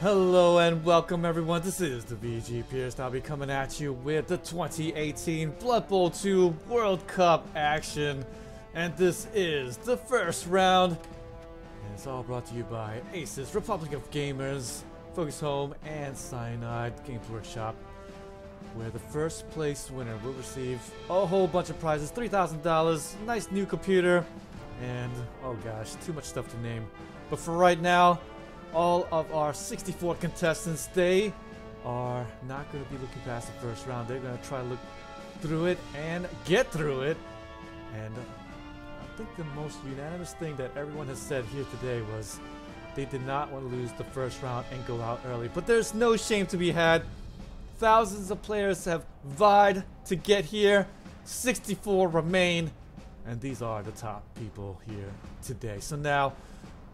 Hello and welcome everyone, this is the VG Pierce. I'll be coming at you with the 2018 Blood Bowl 2 World Cup action. And this is the first round. And it's all brought to you by Aces, Republic of Gamers, Focus Home, and Cyanide Games Workshop. Where the first place winner will receive a whole bunch of prizes, $3,000, nice new computer, and oh gosh, too much stuff to name. But for right now, all of our 64 contestants, they are not going to be looking past the first round. They're going to try to look through it and get through it. And I think the most unanimous thing that everyone has said here today was they did not want to lose the first round and go out early. But there's no shame to be had. Thousands of players have vied to get here. 64 remain. And these are the top people here today. So now,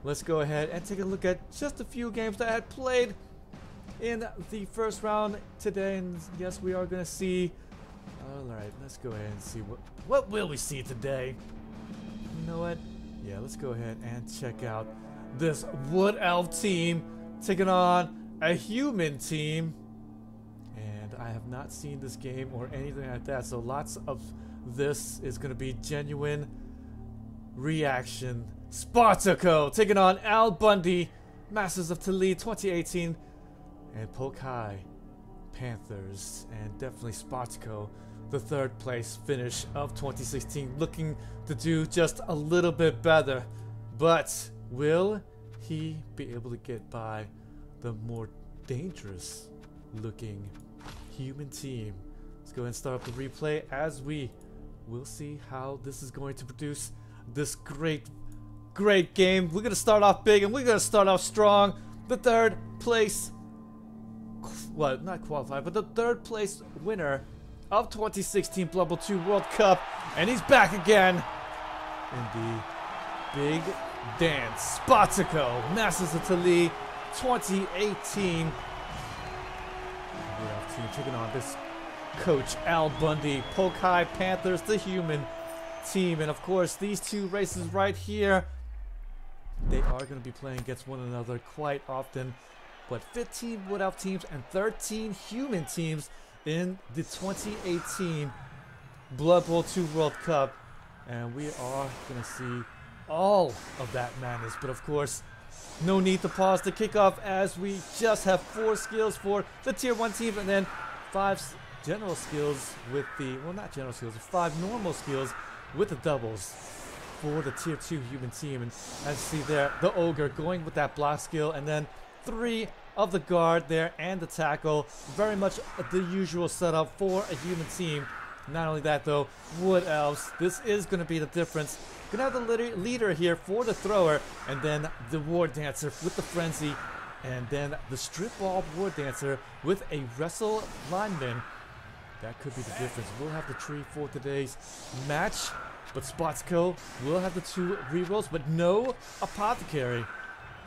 let's go ahead and take a look at just a few games that I had played in the first round today. And yes, we are going to see. Alright, let's go ahead and see what will we see today. You know what? Yeah, let's go ahead and check out this Wood Elf team taking on a human team. And I have not seen this game or anything like that. So lots of this is going to be genuine reaction. Spartako taking on Bundy, Masters of Talib 2018, and Pokai Panthers, and definitely Spartako, the third place finish of 2016, looking to do just a little bit better. But will he be able to get by the more dangerous looking human team? Let's go ahead and start up the replay as we will see how this is going to produce this great game. We're gonna start off big and we're gonna start off strong. The third place, well, not qualified, but the third place winner of 2016 Blood Bowl 2 World Cup, and he's back again in the big dance. Spartako, Masters of Talib 2018. We have team taking on this coach Bundy, Pokai Panthers, the human team. And of course, these two races right here, they are going to be playing against one another quite often. But 15 Wood Elf teams and 13 human teams in the 2018 Blood Bowl 2 World Cup. And we are going to see all of that madness. But of course, no need to pause the kickoff as we just have 4 skills for the Tier 1 team and then 5 general skills with the, well, not general skills, 5 normal skills with the doubles for the Tier 2 human team. And as you see there, the Ogre going with that block skill, and then 3 of the guard there and the tackle. Very much the usual setup for a human team. Not only that though, Wood Elves, this is going to be the difference. Gonna have the leader here for the thrower, and then the War Dancer with the frenzy, and then the strip ball War Dancer with a wrestle lineman. That could be the difference. We'll have the tree for today's match, but Spartako will have the 2 rerolls, but no apothecary.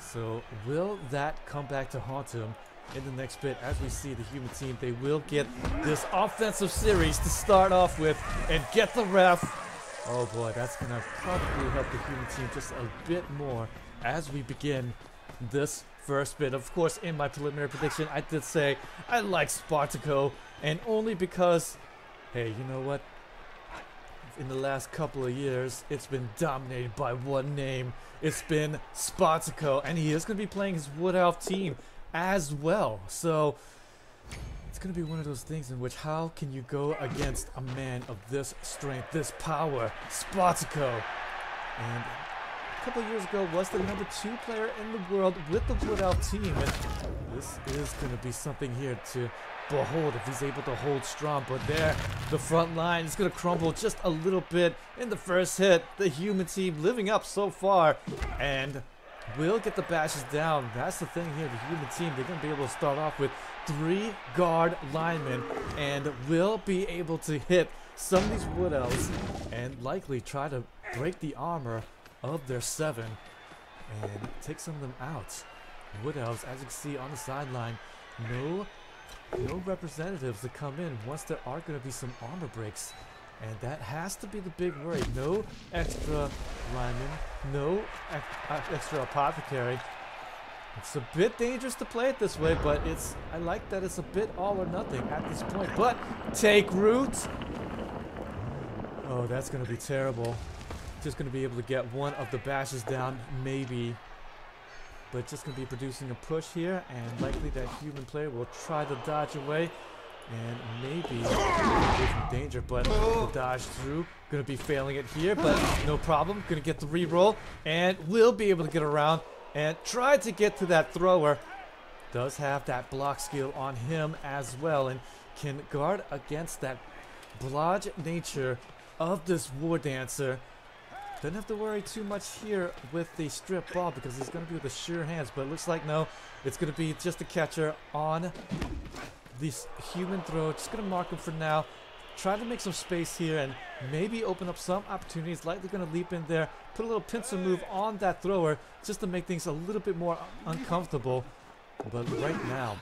So will that come back to haunt him in the next bit? As we see the human team, they will get this offensive series to start off with and get the ref. Oh boy, that's going to probably help the human team just a bit more as we begin this first bit. Of course, in my preliminary prediction, I did say I like Spartako, and only because, hey, you know what? In the last couple of years, it's been dominated by one name. It's been Spartako, and he is going to be playing his Wood Elf team as well. So it's going to be one of those things in which how can you go against a man of this strength, this power, Spartako? And a couple of years ago was the number 2 player in the world with the Wood Elf team, and this is going to be something here to behold if he's able to hold strong. But there, the front line is going to crumble just a little bit in the first hit. The human team living up so far, and will get the bashes down. That's the thing here, the human team, they're going to be able to start off with 3 guard linemen and will be able to hit some of these Wood Elves and likely try to break the armor of their 7 and take some of them out. Wood Elves, as you can see on the sideline, no representatives to come in once there are going to be some armor breaks. And that has to be the big worry. No extra linemen, no extra apothecary. It's a bit dangerous to play it this way, but I like that it's a bit all or nothing at this point. But take root. Oh, that's going to be terrible. Just going to be able to get one of the bashes down, maybe. But just going to be producing a push here, and likely that human player will try to dodge away. And maybe in danger, but the dodge through. Going to be failing it here, but no problem. Going to get the reroll, and will be able to get around and try to get to that thrower. Does have that block skill on him as well, and can guard against that blodge nature of this War Dancer. Doesn't have to worry too much here with the strip ball because he's going to be with the sure hands, but it looks like no, it's going to be just a catcher on this human throw. Just going to mark him for now. Try to make some space here and maybe open up some opportunities. Likely going to leap in there, put a little pincer move on that thrower just to make things a little bit more uncomfortable. But right now,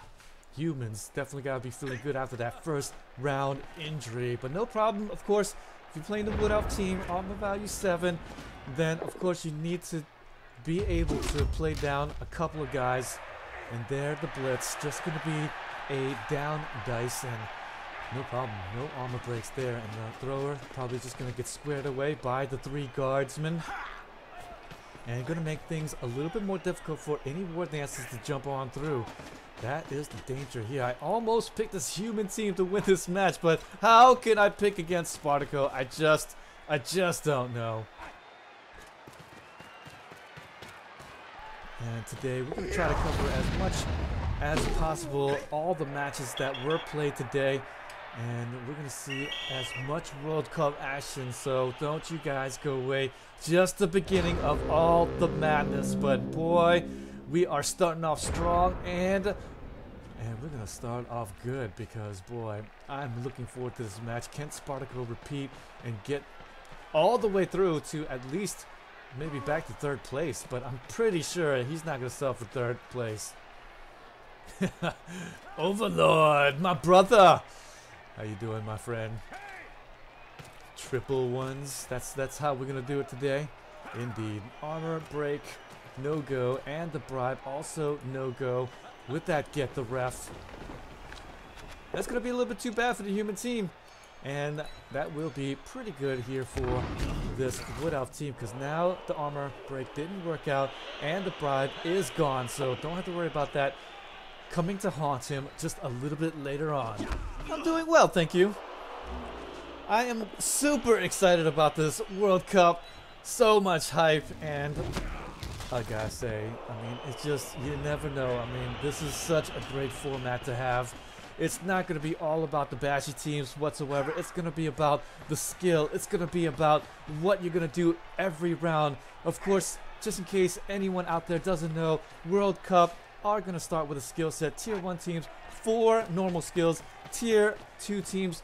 humans definitely got to be feeling good after that first round injury. But no problem, of course, if you're playing the Wood Elf team on the value 7, then of course you need to be able to play down a couple of guys. And there the blitz, just going to be a down dice, and no problem, no armor breaks there, and the thrower probably just going to get squared away by the 3 guardsmen. And going to make things a little bit more difficult for any War Dancers to jump on through. That is the danger here. I almost picked this human team to win this match, but how can I pick against Spartako? I just don't know. And today we're going to try to cover as much as possible all the matches that were played today. And we're going to see as much World Cup action, so don't you guys go away. Just the beginning of all the madness, but boy, we are starting off strong, and we're going to start off good because, boy, I'm looking forward to this match. Can Spartako repeat and get all the way through to at least maybe back to 3rd place? But I'm pretty sure he's not going to settle for 3rd place. Overlord, my brother! How you doing, my friend? Triple ones. That's how we're gonna do it today. Indeed. Armor break, no go, and the bribe also no go. With that, get the ref. That's gonna be a little bit too bad for the human team, and that will be pretty good here for this Wood Elf team because now the armor break didn't work out, and the bribe is gone. So don't have to worry about that coming to haunt him just a little bit later on. I'm doing well, thank you. I am super excited about this World Cup. So much hype, and I gotta say, I mean, it's just, you never know. I mean, this is such a great format to have. It's not going to be all about the bashy teams whatsoever. It's going to be about the skill. It's going to be about what you're going to do every round. Of course, just in case anyone out there doesn't know, World Cup are going to start with a skill set. Tier 1 teams, 4 normal skills. Tier 2 teams,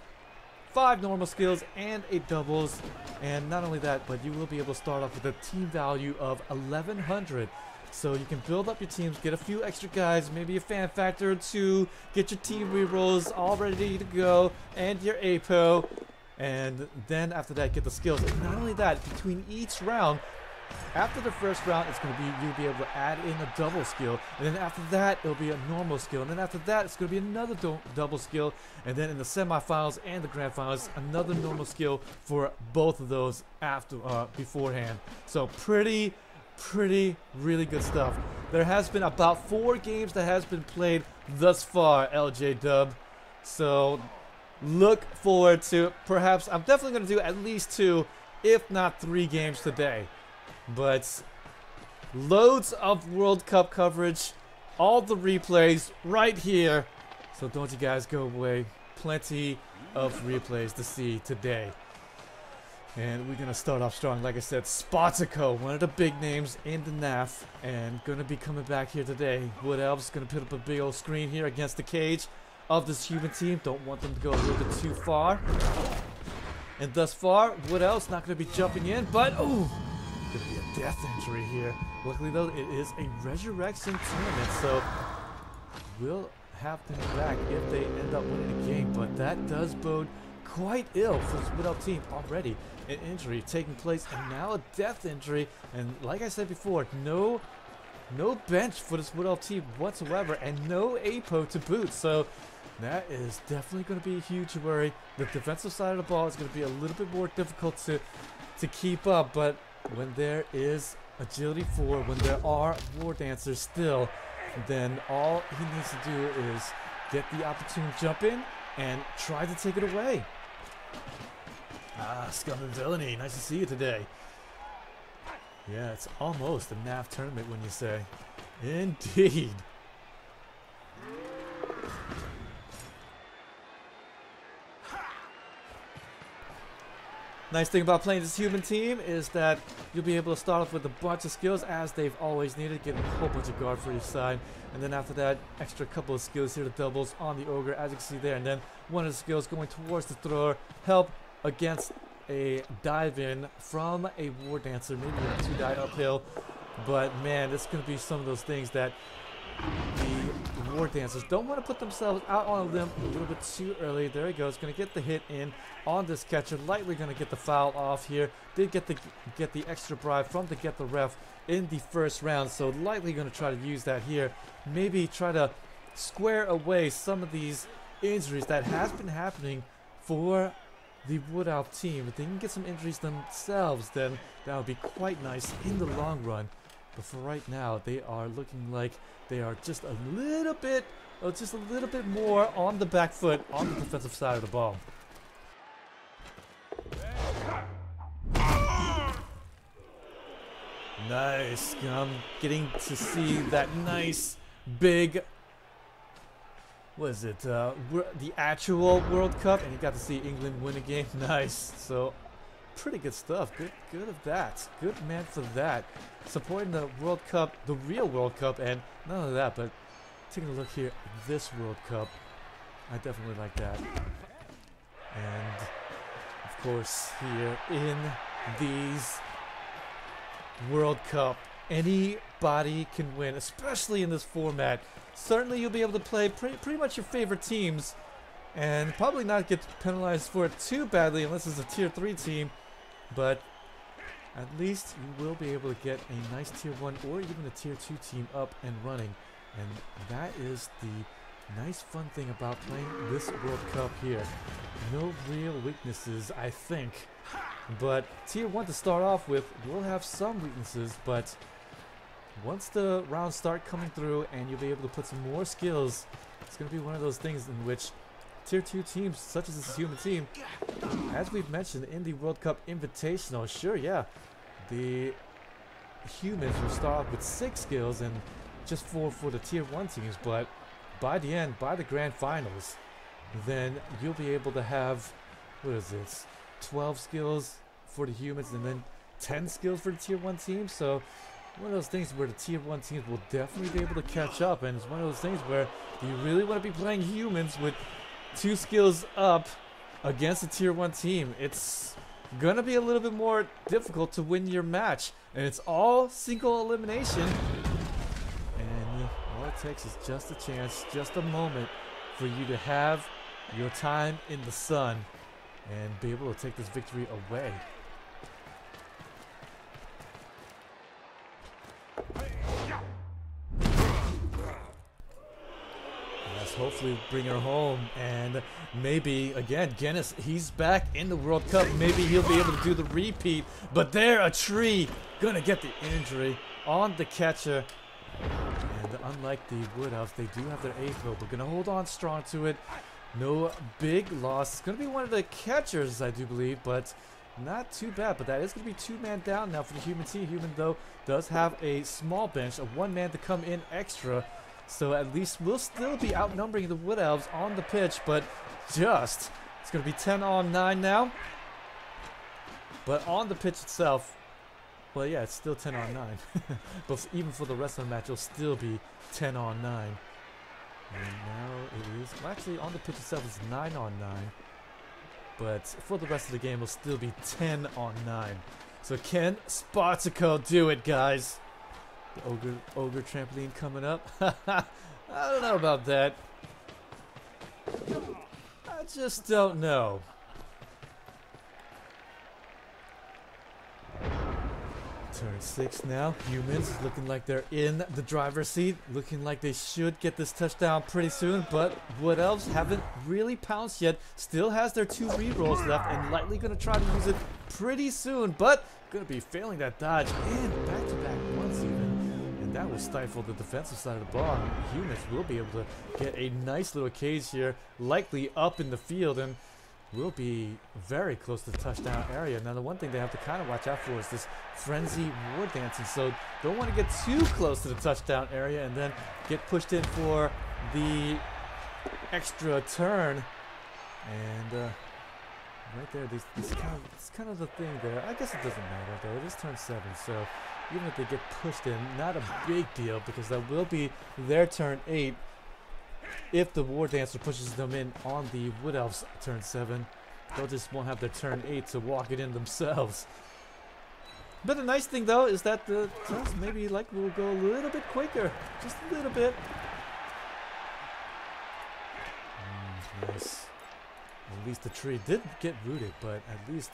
5 normal skills and a doubles. And not only that, but you will be able to start off with a team value of 1100. So you can build up your teams, get a few extra guys, maybe a fan factor or 2, get your team rerolls all ready to go, and your APO. And then after that, get the skills. And not only that, between each round, after the first round, it's going to be, you'll be able to add in a double skill. And then after that, it'll be a normal skill. And then after that, it's going to be another double skill. And then in the semifinals and the grand finals, another normal skill for both of those after beforehand. So pretty really good stuff. There has been about 4 games that has been played thus far, LJ Dub. So look forward to, perhaps, I'm definitely going to do at least 2, if not 3 games today. But loads of World Cup coverage, all the replays right here. So don't you guys go away. Plenty of replays to see today. And we're going to start off strong. Like I said, Spartako, one of the big names in the NAF, and going to be coming back here today. Wood Elves going to put up a big old screen here against the cage of this human team. Don't want them to go a little bit too far. And thus far, Wood Elves not going to be jumping in, but oh, going to be a death injury here. Luckily though, it is a resurrection tournament, so we'll have them back if they end up winning the game. But that does bode quite ill for this Wood Elf team already. An injury taking place, and now a death injury. And like I said before, no no bench for this Wood Elf team whatsoever, and no APO to boot. So that is definitely going to be a huge worry. The defensive side of the ball is going to be a little bit more difficult to keep up, but when there is agility 4, when there are War Dancers still, then all he needs to do is get the opportunity to jump in and try to take it away. Ah, Scum and Villainy, nice to see you today. Yeah, it's almost a NAF tournament when you say. Indeed. Nice thing about playing this human team is that you'll be able to start off with a bunch of skills as they've always needed, getting a whole bunch of guard for each side, and then after that, extra couple of skills here, the doubles on the Ogre, as you can see there, and then one of the skills going towards the thrower, help against a dive in from a War Dancer, maybe a 2-die uphill, but man, it's going to be some of those things that the War Dancers don't want to put themselves out on a limb a little bit too early. There he goes, going to get the hit in on this catcher, lightly going to get the foul off here. Did get the extra bribe from the Get the Ref in the first round, so lightly going to try to use that here. Maybe try to square away some of these injuries that has been happening for the Wood Elf team. If they can get some injuries themselves, then that would be quite nice in the long run. But for right now, they are looking like they are just a little bit more on the back foot on the defensive side of the ball. Nice. Getting to see that nice big, what is it, the actual World Cup, and you got to see England win a game. Nice. So pretty good stuff. Good of that. Good man for that. Supporting the World Cup, the real World Cup, and not only that, but taking a look here at this World Cup. I definitely like that. And of course, here in these World Cup, anybody can win, especially in this format. Certainly you'll be able to play pretty much your favorite teams and probably not get penalized for it too badly unless it's a tier 3 team, but at least you will be able to get a nice tier 1 or even a tier 2 team up and running. And that is the nice fun thing about playing this World Cup here. No real weaknesses, I think. But tier 1 to start off with will have some weaknesses, but once the rounds start coming through and you'll be able to put some more skills, it's going to be one of those things in which tier 2 teams, such as this human team, as we've mentioned in the World Cup Invitational, sure, yeah, the humans will start off with 6 skills and just 4 for the tier 1 teams, but by the end, by the grand finals, then you'll be able to have, what is this, 12 skills for the humans and then 10 skills for the tier 1 team. So one of those things where the tier 1 teams will definitely be able to catch up, and it's one of those things where do you really want to be playing humans with 2 skills up against a tier 1 team? It's gonna be a little bit more difficult to win your match, and it's all single elimination, and all it takes is just a chance, just a moment for you to have your time in the sun and be able to take this victory away. Let's hopefully bring her home, and maybe again Guinness, he's back in the World Cup. Maybe he'll be able to do the repeat, but there a tree gonna get the injury on the catcher. And unlike the Wood Elves, they do have their APO, but gonna hold on strong to it. No big loss. It's going to be one of the catchers, I do believe, but not too bad. But that is going to be 2-man down now for the human team. Human, though, does have a small bench, a 1-man to come in extra. So at least we'll still be outnumbering the Wood Elves on the pitch, but just, it's going to be 10 on 9 now. But on the pitch itself, well, yeah, it's still 10 on 9. But even for the rest of the match, it'll still be 10 on 9. And now it is, well, actually on the pitch itself it's 9 on 9, but for the rest of the game it'll still be 10 on 9. So can Spartako do it, guys? The ogre trampoline coming up. I don't know about that. I just don't know. Turn 6 now. Humans looking like they're in the driver's seat. Looking like they should get this touchdown pretty soon. But Wood Elves haven't really pounced yet. Still has their 2 re-rolls left and likely going to try to use it pretty soon. But going to be failing that dodge and back-to-back once even. And that will stifle the defensive side of the ball. Humans will be able to get a nice little cage here. Likely up in the field and will be very close to the touchdown area. Now the one thing they have to kind of watch out for is this frenzy war dancing, so don't want to get too close to the touchdown area and then get pushed in for the extra turn. And right there, it's kind of the thing there. I guess it doesn't matter though. It is turn 7, so even if they get pushed in, not a big deal because that will be their turn 8. If the War Dancer pushes them in on the Wood Elves turn 7, they'll just won't have their turn 8 to walk it in themselves. But the nice thing though is that the turns maybe like will go a little bit quicker, just a little bit. Nice. At least the tree did get rooted, but at least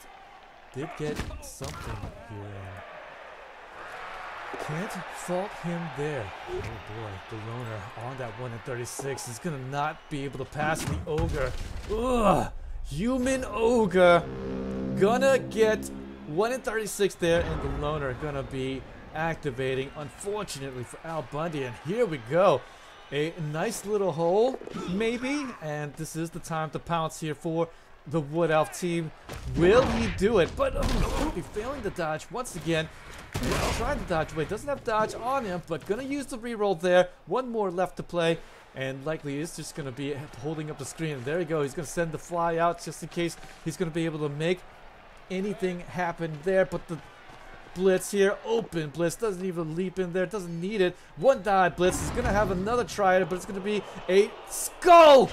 did get something here. Can't fault him there. Oh boy, the loner on that 1 in 36 is gonna not be able to pass the ogre. Ugh! Human ogre gonna get 1 in 36 there, and the loner gonna be activating, unfortunately for Al Bundy. And here we go. A nice little hole, maybe, and this is the time to pounce here for the Wood Elf team. Will he do it? But he'll be failing the dodge once again. Tried to dodge away, doesn't have dodge on him, but gonna use the reroll there. One more left to play, and likely is just gonna be holding up the screen. And there you go, he's gonna send the fly out just in case he's gonna be able to make anything happen there. But the blitz here, open blitz, doesn't even leap in there, doesn't need it. One die blitz is gonna have another try at it, but it's gonna be a skull.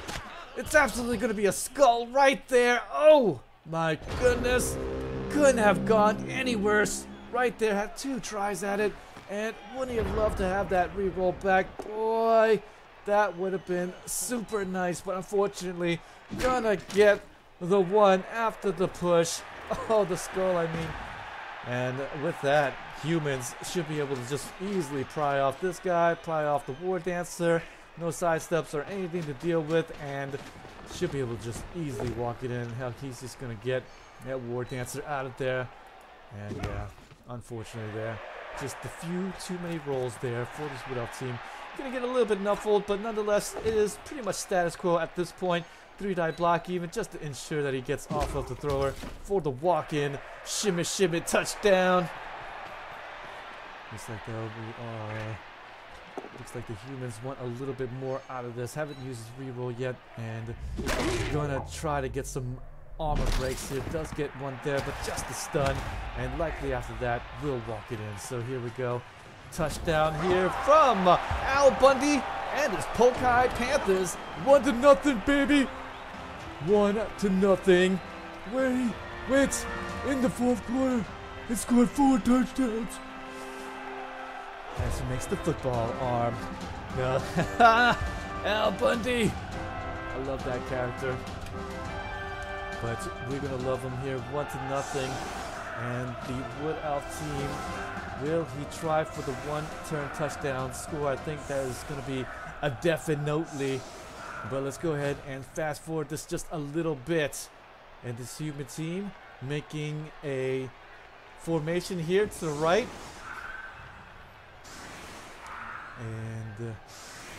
It's absolutely gonna be a skull right there. Oh my goodness, couldn't have gone any worse. Right there, had 2 tries at it, and wouldn't he have loved to have that re-roll back? Boy, that would have been super nice, but unfortunately, gonna get the 1 after the push. Oh, the skull, I mean. And with that, humans should be able to just easily pry off this guy, pry off the War Dancer. No side steps or anything to deal with, and should be able to just easily walk it in. Hell, he's just gonna get that War Dancer out of there. And yeah, unfortunately there, just a few too many rolls there for this Wood Elf team. Gonna get a little bit nuffled, but nonetheless, it is pretty much status quo at this point. 3-die block even, just to ensure that he gets off of the thrower for the walk-in. Shimmy, shimmy, touchdown. Looks like looks like the humans want a little bit more out of this. Haven't used his reroll yet, and gonna try to get some armor breaks here. Does get one there, but just a stun, and likely after that will walk it in. So here we go, touchdown here from Al Bundy and his Polk-Eye Panthers. 1-0, baby. 1-0. Wait, in the 4th quarter, it scored 4 touchdowns. As he makes the football arm. Al Bundy. I love that character. But we're going to love him here, 1-0. And the Wood Elf team, will he try for the 1-turn touchdown score? I think that is going to be a definitely. But let's go ahead and fast forward this just a little bit. And this human team making a formation here to the right. And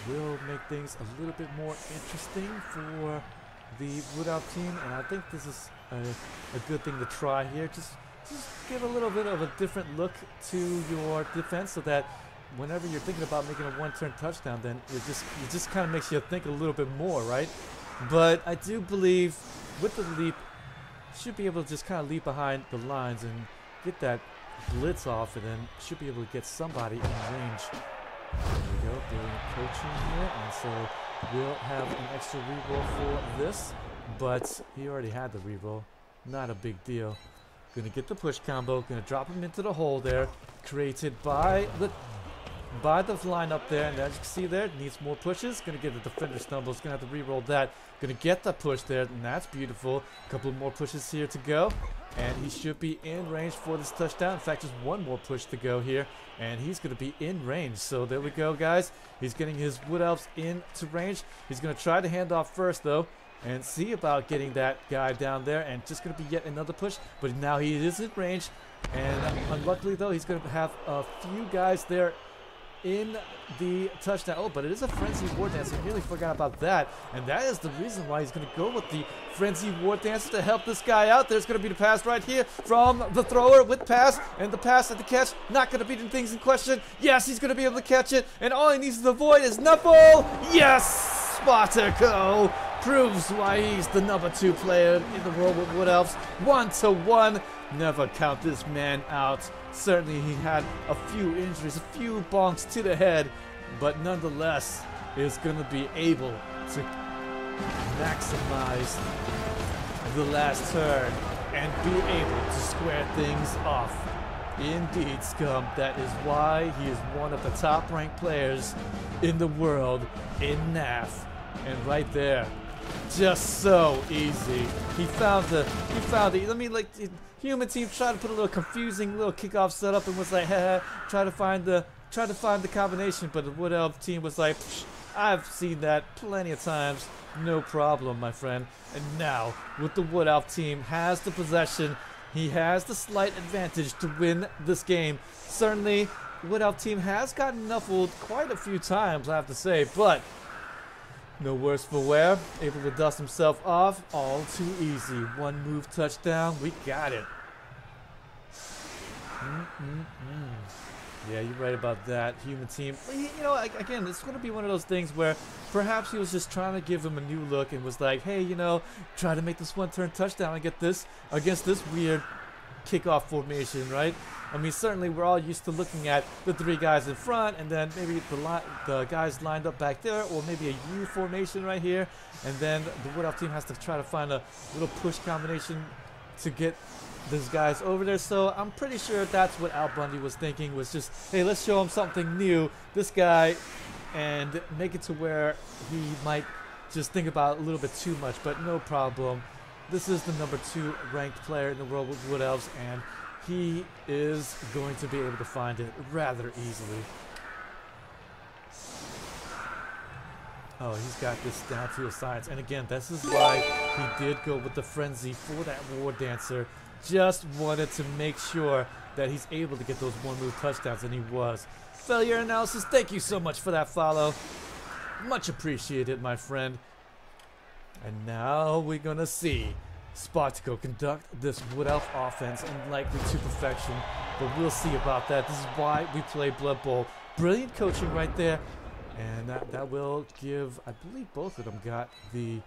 will make things a little bit more interesting for the Wood Elf team, and I think this is a good thing to try here. Just give a little bit of a different look to your defense, so that whenever you're thinking about making a 1-turn touchdown, then it just kind of makes you think a little bit more, right? But I do believe with the leap, should be able to just kind of leap behind the lines and get that blitz off, and then should be able to get somebody in range. There we go, doing coaching here, and so we'll have an extra reroll for this, but he already had the reroll. Not a big deal. Gonna get the push combo, gonna drop him into the hole there, created by the by the line up there, and as you can see there, needs more pushes. Gonna get the defender stumbles, gonna have to re-roll that. Gonna get the push there, and that's beautiful. A couple more pushes here to go, and he should be in range for this touchdown. In fact, just one more push to go here, and he's gonna be in range. So there we go, guys. He's getting his Wood Elves into range. He's gonna try to hand off first, though, and see about getting that guy down there, and just gonna be yet another push, but now he is in range. And unluckily, though, he's going to have a few guys there in the touchdown. Oh, but it is a Frenzy War Dance. I nearly forgot about that. And that is the reason why he's going to go with the Frenzy War Dance to help this guy out. There's going to be the pass right here from the thrower with pass. And the pass at the catch, not going to be the things in question. Yes, he's going to be able to catch it. And all he needs to avoid is Nuffle. Yes! Spartako proves why he's the #2 player in the world with Wood Elves. 1-to-1. Never count this man out. Certainly he had a few injuries, a few bonks to the head, but nonetheless is going to be able to maximize the last turn and be able to square things off. Indeed, Scum. That is why he is one of the top-ranked players in the world in NAF. And right there, just so easy. He found the. I mean, like, Human Team tried to put a little confusing little kickoff setup and was like, try to find the combination, but the Wood Elf team was like, I've seen that plenty of times, no problem, my friend. And now, with the Wood Elf team has the possession, he has the slight advantage to win this game. Certainly, Wood Elf team has gotten nuffled quite a few times, I have to say, but no worse for wear. Able to dust himself off. All too easy. One move touchdown. We got it. Yeah, you're right about that. Human Team. You know, again, it's going to be one of those things where perhaps he was just trying to give him a new look and was like, hey, you know, try to make this one-turn touchdown and get this against this weird kickoff formation, right? I mean, certainly we're all used to looking at the 3 guys in front and then maybe the guys lined up back there, or maybe a U formation right here, and then the Wood Elf team has to try to find a little push combination to get these guys over there. So I'm pretty sure that's what Bundy was thinking, was just, hey, let's show him something new, this guy, and make it to where he might just think about it a little bit too much, but no problem. This is the #2 ranked player in the world with Wood Elves, and he is going to be able to find it rather easily. Oh, he's got this down to a science. And again, this is why he did go with the Frenzy for that War Dancer. Just wanted to make sure that he's able to get those one-move touchdowns, and he was. Failure Analysis, thank you so much for that follow. Much appreciated, my friend. And now we're going to see Spartako conduct this Wood Elf offense, and likely to perfection, but we'll see about that. This is why we play Blood Bowl. Brilliant coaching right there, and that will give, I believe both of them got the,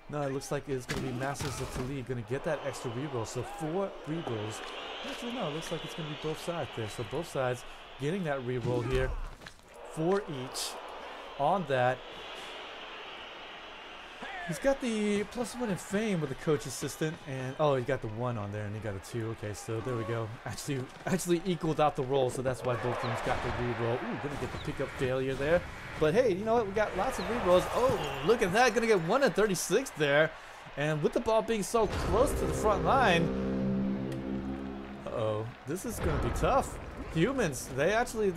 no, it looks like it's going to be Masters of Talib going to get that extra reroll, so 4 rerolls. Actually, no, it looks like it's going to be both sides there, so both sides getting that reroll here, 4 each on that. He's got the +1 in fame with the coach assistant, and oh, he got the 1 on there, and he got a 2. Okay, so there we go. Actually equaled out the roll, so that's why both teams got the reroll. Ooh, gonna get the pickup failure there. But hey, you know what? We got lots of rerolls. Oh, look at that! Gonna get 1 in 36 there, and with the ball being so close to the front line. Uh-oh, this is gonna be tough. Humans, they actually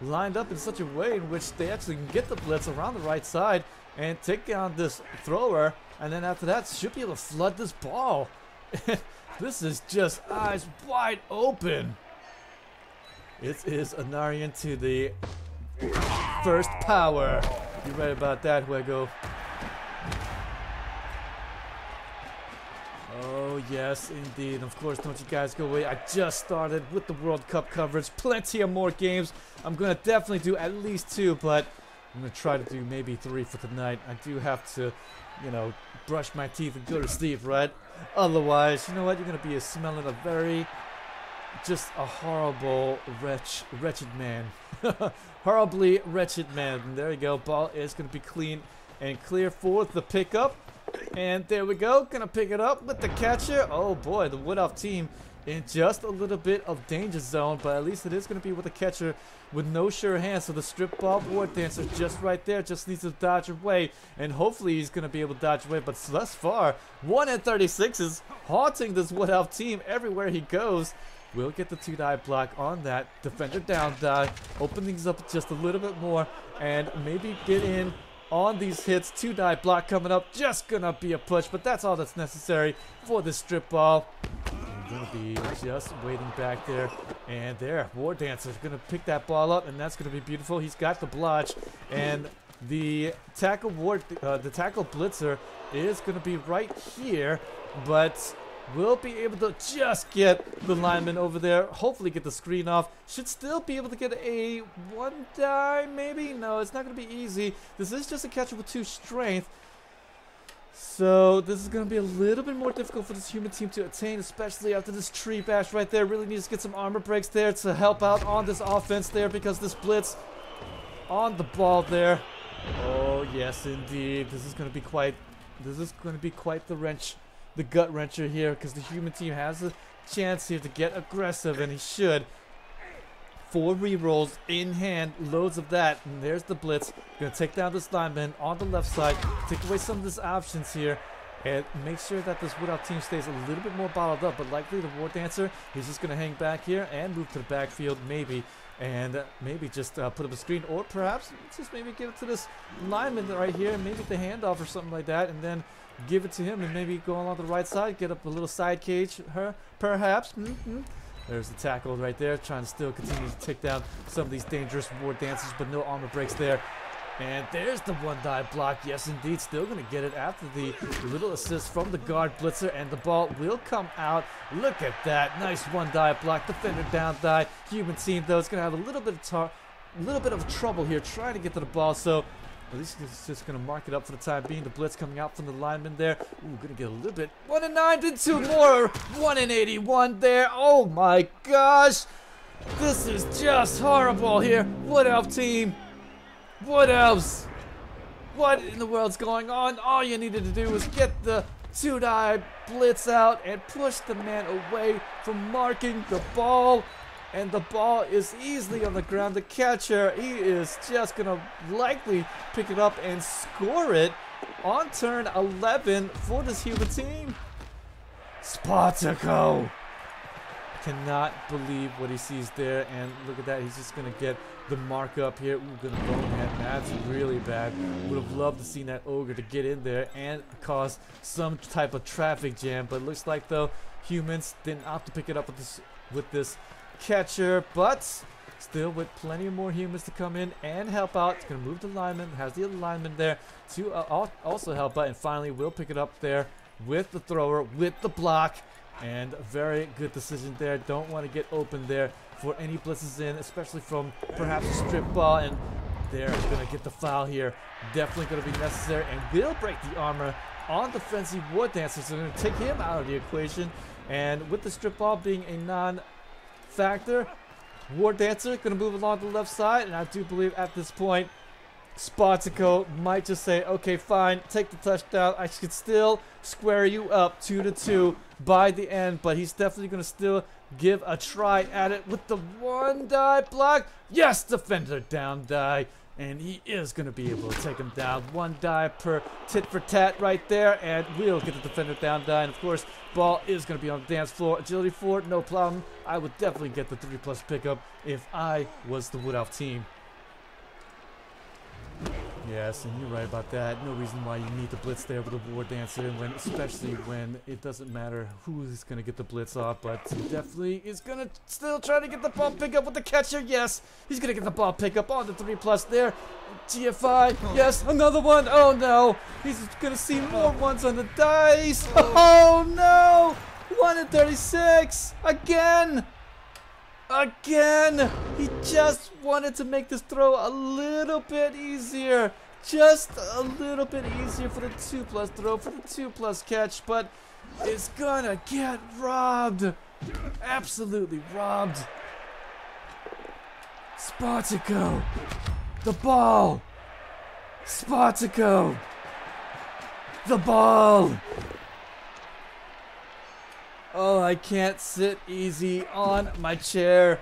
lined up in such a way in which they actually can get the blitz around the right side and take down this thrower, and then after that should be able to flood this ball. This is just eyes wide open. It is Anarian to the first power. You're right about that, Huego. Oh yes, indeed. Of course, don't you guys go away. I just started with the World Cup coverage. Plenty of more games. I'm gonna definitely do at least 2, but I'm going to try to do maybe 3 for tonight. I do have to, you know, brush my teeth and go to sleep, right? Otherwise, you know what? You're going to be smelling a very, just a horrible, wretched man. Horribly wretched man. And there you go. Ball is going to be clean and clear for the pickup. And there we go. Going to pick it up with the catcher. Oh boy, the Wood Elf team in just a little bit of danger zone, but at least it is going to be with a catcher with no sure hand. So the strip ball War Dancer just right there, just needs to dodge away, and hopefully he's going to be able to dodge away. But thus far, 1 in 36 is haunting this Wood Elf team everywhere he goes. We'll get the 2-die block on that. Defender down die. Open things up just a little bit more and maybe get in on these hits. 2-die block coming up. Just gonna be a push, but that's all that's necessary for this strip ball. I'm gonna be just waiting back there. And there, War Dancer's gonna pick that ball up, and that's gonna be beautiful. He's got the blotch, and the tackle blitzer is gonna be right here, but we'll be able to just get the lineman over there. Hopefully get the screen off. Should still be able to get a 1-die, maybe? No, it's not going to be easy. This is just a catcher with 2 strength. So this is going to be a little bit more difficult for this human team to attain, especially after this tree bash right there. Really needs to get some armor breaks there to help out on this offense there, because this blitz on the ball there. Oh, yes, indeed. This is going to be quite the wrench. The gut wrencher here, because the human team has a chance here to get aggressive, and he should. 4 rerolls in hand, loads of that, and there's the blitz. Gonna take down this lineman on the left side, take away some of his options here, and make sure that this Wood Elf team stays a little bit more bottled up. But likely the War Dancer, he's just gonna hang back here and move to the backfield, maybe, and maybe just put up a screen, or perhaps just maybe give it to this lineman right here, and maybe the handoff or something like that, and then give it to him, and maybe go along the right side, get up a little side cage, perhaps. There's the tackle right there, trying to still continue to take down some of these dangerous War Dancers, but no armor breaks there. And there's the 1-die block. Yes, indeed, still going to get it after the little assist from the guard blitzer, and the ball will come out. Look at that, nice 1-die block. Defender down die. Human team though is going to have a little bit of trouble here trying to get to the ball. So at least he's just going to mark it up for the time being. The blitz coming out from the lineman there. Ooh, going to get a little bit. 1 in 9, did 2 more. 1 in 81 there. Oh my gosh. This is just horrible here. Wood Elf team. Wood Elves. What in the world's going on? All you needed to do was get the 2-die blitz out and push the man away from marking the ball. And the ball is easily on the ground. The catcher, he is just going to likely pick it up and score it on turn 11 for this human team. Spartako cannot believe what he sees there. And look at that. He's just going to get the mark up here. Ooh, going to bonehead. That's really bad. Would have loved to see that ogre to get in there and cause some type of traffic jam. But it looks like, though, humans didn't opt to pick it up with this catcher, but still with plenty of more humans to come in and help out. It's going to move the lineman, has the other lineman there to also help out, and finally will pick it up there with the thrower, with the block, and a very good decision there. Don't want to get open there for any blitzes in, especially from perhaps a strip ball, and they're going to get the foul here. Definitely going to be necessary, and will break the armor on defensive Wood Dancer, so they're going to take him out of the equation. And with the strip ball being a non-factor, War Dancer going to move along the left side, and I do believe at this point Spartako might just say, okay, fine, take the touchdown. I should still square you up 2-2 by the end, but he's definitely going to still give a try at it with the 1-die block. Yes, defender down die, and he is going to be able to take him down. 1 die per tit for tat right there, and we'll get the defender down die. And of course, ball is going to be on the dance floor. Agility 4, no problem. I would definitely get the 3+ pickup if I was the Wood Elf team. Yes, and you're right about that. No reason why you need the blitz there with a War Dancer, especially when it doesn't matter who's going to get the blitz off, but he definitely is going to still try to get the ball pickup with the catcher. Yes, he's going to get the ball pickup on the 3+ there. GFI, yes, another one. Oh no, he's going to see more ones on the dice. Oh no, 1 in 36 again. Again, he just wanted to make this throw a little bit easier. Just a little bit easier for the 2+ throw, for the 2+ catch, but it's gonna get robbed. Absolutely robbed. Spartako, the ball. Spartako, the ball. Oh, I can't sit easy on my chair.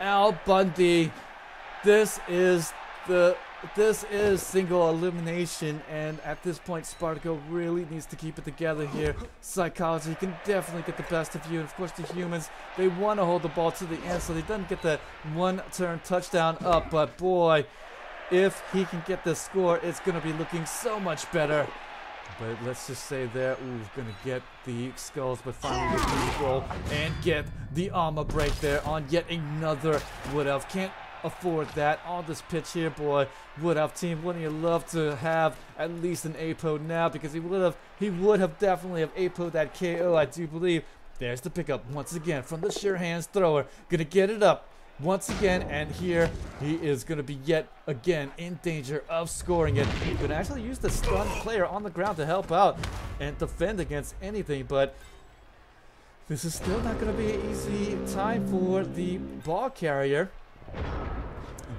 Al Bundy. This is single elimination, and at this point Spartako really needs to keep it together here. Psychology can definitely get the best of you, and of course the humans, they want to hold the ball to the end so they don't get that one-turn touchdown up, but boy, if he can get this score, it's going to be looking so much better. But let's just say there, ooh, gonna get the skulls, but finally the re-roll and get the armor break there on yet another Wood Elf. Can't afford that on this pitch here, boy. Wood Elf team, wouldn't you love to have at least an APO now, because he would have definitely have APO'd that KO, I do believe. There's the pickup once again from the sure hands thrower. Gonna get it up once again, and here he is going to be yet again in danger of scoring it. He could actually use the stun player on the ground to help out and defend against anything, but this is still not going to be an easy time for the ball carrier.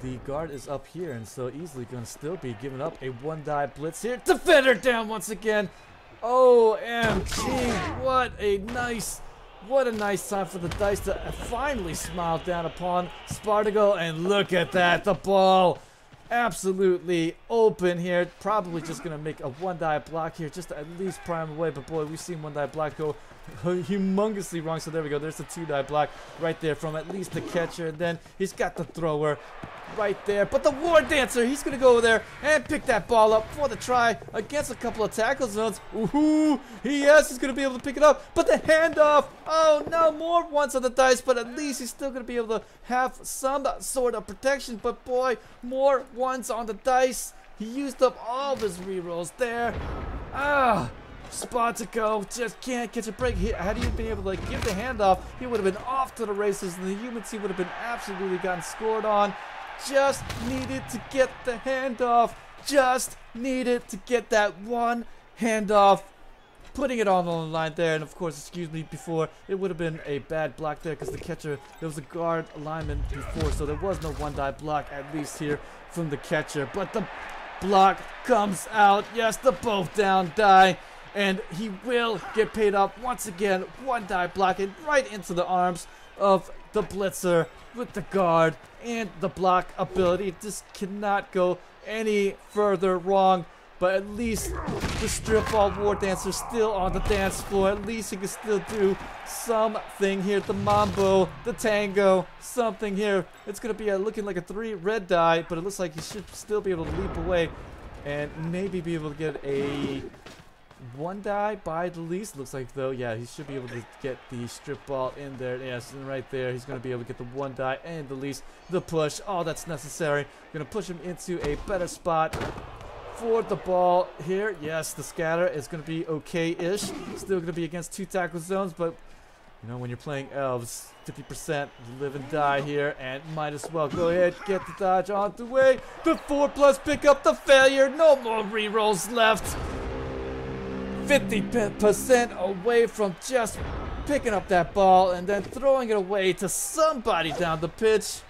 The guard is up here, and so easily going to still be giving up a one-die blitz here. Defender down once again. OMG, what a nice time for the dice to finally smile down upon Spartako, and look at that, the ball absolutely open here. Probably just gonna make a one-die block here just to at least prime away, but boy, we've seen one-die block go humongously wrong, so there we go. There's the two-die block right there from at least the catcher, and then he's got the thrower right there, but the War Dancer, he's gonna go over there and pick that ball up for the try against a couple of tackle zones. Ooh, he's gonna be able to pick it up, but the handoff, oh no, more ones on the dice, but at least he's still gonna be able to have some sort of protection, but boy, more ones on the dice. He used up all of his rerolls there. Spartako just can't catch a break. Had he been able to give the handoff, he would have been off to the races, and the human team would have been absolutely gotten scored on. Just needed to get the handoff. Just needed to get that one handoff. Putting it on the line there, and of course, excuse me, before, it would have been a bad block there because the catcher, there was a guard alignment before, so there was no one-die block, at least here from the catcher. But the block comes out. Yes, the both down die. And he will get paid up once again. One-die blocking right into the arms of the blitzer with the guard and the block ability. Just cannot go any further wrong. But at least the strip ball War Dancer still on the dance floor. At least he can still do something here. The mambo, the tango, something here. It's going to be looking like a 3 red die, but it looks like he should still be able to leap away and maybe be able to get a 1 die by the least. Looks like though, yeah, he should be able to get the strip ball in there. Yes, and right there, he's going to be able to get the 1 die and the least, the push. All that's necessary. Going to push him into a better spot for the ball here. Yes, the scatter is going to be okay-ish. Still going to be against 2 tackle zones, but you know, when you're playing elves, 50% live and die here, and might as well go ahead, get the dodge on the way. The 4+ pick up the failure. No more rerolls left. 50% away from just picking up that ball and then throwing it away to somebody down the pitch.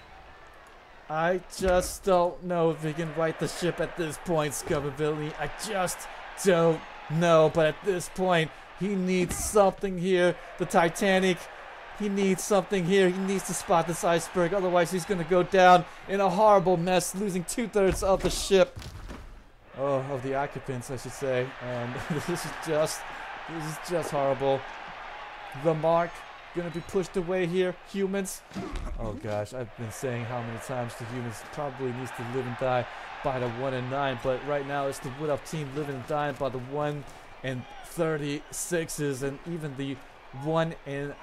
I just don't know if he can right the ship at this point, Scubbability. I just don't know. But at this point, he needs something here. The Titanic, he needs something here. He needs to spot this iceberg. Otherwise, he's going to go down in a horrible mess, losing 2/3 of the ship. Oh, of the occupants, I should say. And this is just horrible. The mark gonna be pushed away here. Humans. Oh gosh, I've been saying how many times the humans probably needs to live and die by the 1 and 9, but right now it's the Wood Elf team living and dying by the 1 and 36s, and even the 1 and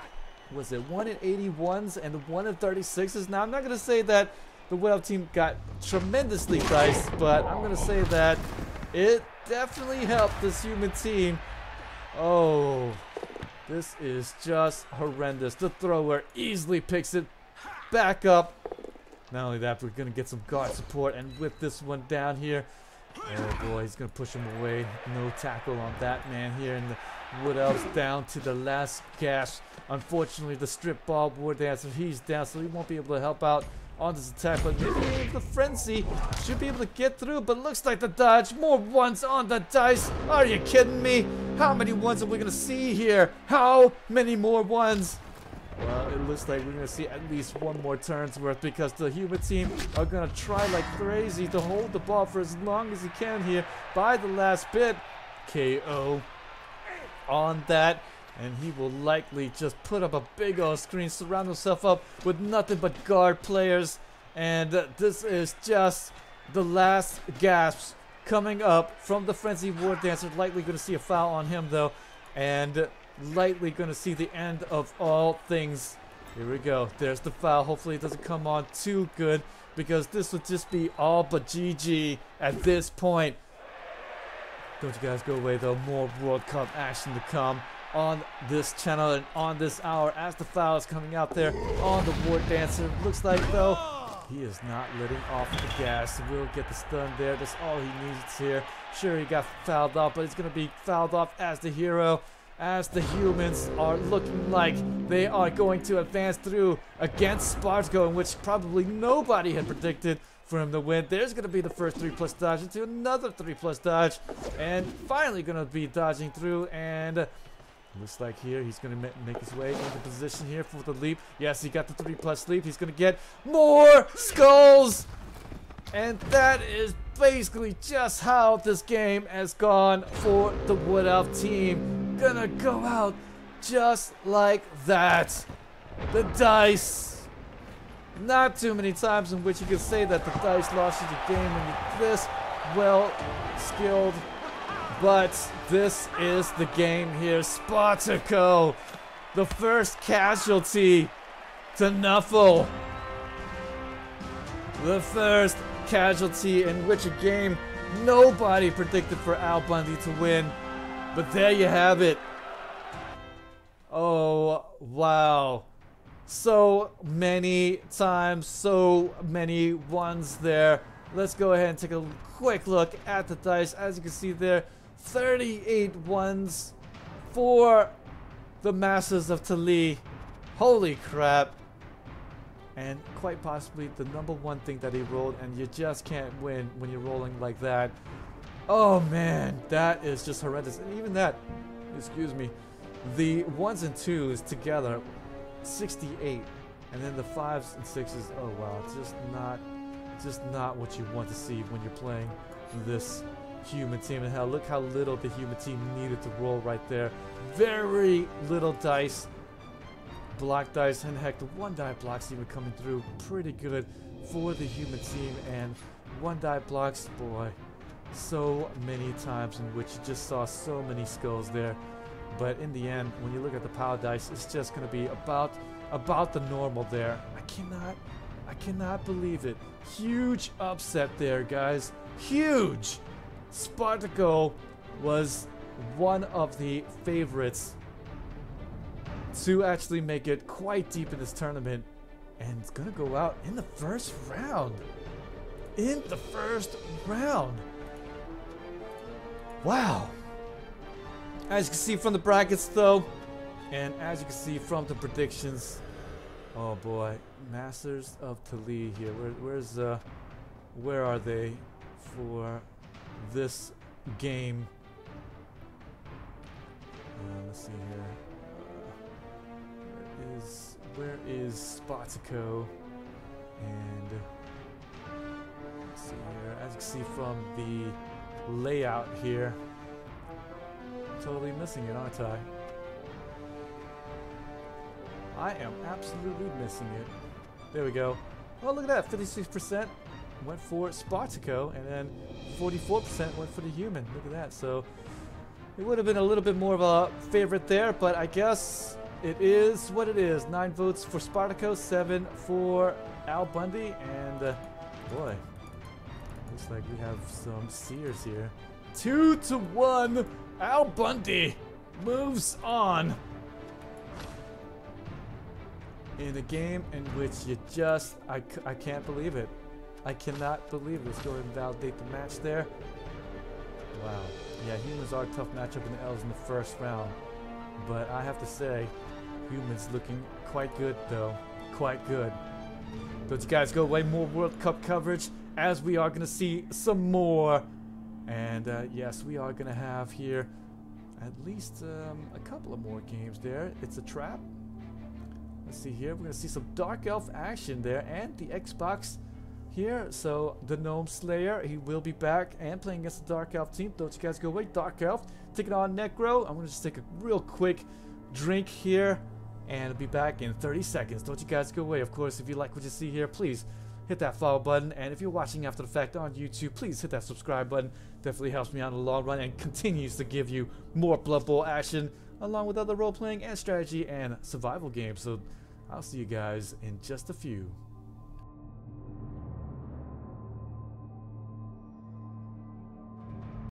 81s and the 1 and 36s. Now I'm not gonna say that the Wood Elf team got tremendously diced, but I'm going to say that it definitely helped this human team. Oh, this is just horrendous. The thrower easily picks it back up. Not only that, we're going to get some guard support, and with this one down here, oh boy, he's going to push him away. No tackle on that man here, and the Wood Elves down to the last gasp. Unfortunately, the strip ball War Dancer, he's down, so he won't be able to help out on this attack, but maybe the frenzy should be able to get through, but looks like the dodge. More ones on the dice. Are you kidding me? How many ones are we gonna see here? How many more ones? Well, it looks like we're gonna see at least one more turn's worth because the human team are gonna try like crazy to hold the ball for as long as he can here by the last bit. KO on that, and he will likely just put up a big old screen, surround himself up with nothing but guard players, and this is just the last gasps coming up from the Frenzy War Dancer. Likely going to see a foul on him though, and likely going to see the end of all things. Here we go. There's the foul. Hopefully it doesn't come on too good, because this would just be all but GG at this point. Don't you guys go away though. More World Cup action to come on this channel and on this hour as the foul is coming out there on the War Dancer. Looks like though he is not letting off the gas. Will get the stun there. That's all he needs here. Sure, he got fouled off, but he's going to be fouled off as the hero, as the humans are looking like they are going to advance through against Spartako, in which probably nobody had predicted for him to win. There's going to be the first 3+ dodge into another 3+ dodge, and finally going to be dodging through, and looks like here he's going to make his way into position here for the leap. Yes, he got the 3+ leap. He's going to get more skulls. And that is basically just how this game has gone for the Wood Elf team. Gonna go out just like that. The dice. Not too many times in which you can say that the dice lost you the game when you're this well skilled. But this is the game here. Spartako, the first casualty to Nuffle. The first casualty in which a game nobody predicted for Al Bundy to win. But there you have it. Oh, wow. So many times, so many ones there. Let's go ahead and take a quick look at the dice. As you can see there, 38 ones for the masses of Tali. Holy crap. And quite possibly the #1 thing that he rolled, and you just can't win when you're rolling like that. Oh man, that is just horrendous. And even that, excuse me, the 1s and 2s together, 68. And then the 5s and 6s, oh wow, just not what you want to see when you're playing this human team. And hell, look how little the human team needed to roll right there. Very little dice, block dice, and heck, the 1-die blocks even coming through pretty good for the human team. And 1-die blocks, boy, so many times in which you just saw so many skulls there. But in the end, when you look at the power dice, it's just going to be about the normal there. I cannot believe it. Huge upset there, guys. Huge. Spartako was one of the favorites to actually make it quite deep in this tournament, and it's gonna go out in the first round. In the first round. Wow. As you can see from the brackets though, and as you can see from the predictions, oh boy, Masters of Tali here. Where are they for this game? Let's see here. Where is Spartako? And let's see here. As you can see from the layout here, totally missing it, aren't I? I am absolutely missing it. There we go. Well, look at that. 56% went for Spartako, and then 44% went for the human. Look at that. So it would have been a little bit more of a favorite there, but I guess it is what it is. 9 votes for Spartako, 7 for Al Bundy, and boy, looks like we have some seers here. 2-1. Al Bundy moves on in a game in which you just, I can't believe it. I cannot believe it. Let's go ahead and validate the match there. Wow. Yeah, humans are a tough matchup in the L's in the first round. But I have to say, humans looking quite good though. Quite good. Don't you guys go away. More World Cup coverage, as we are going to see some more. And yes, we are going to have here, at least a couple of more games there. It's a trap. Let's see here. We're gonna see some Dark Elf action there, and the Xbox here. So the Gnome Slayer, he will be back and playing against the Dark Elf team. Don't you guys go away. Dark Elf taking on Necro. I'm gonna just take a real quick drink here, and I'll be back in 30 seconds. Don't you guys go away. Of course, if you like what you see here, please hit that follow button, and if you're watching after the fact on YouTube, please hit that subscribe button. Definitely helps me out in the long run and continues to give you more Blood Bowl action along with other role-playing and strategy and survival games. So I'll see you guys in just a few.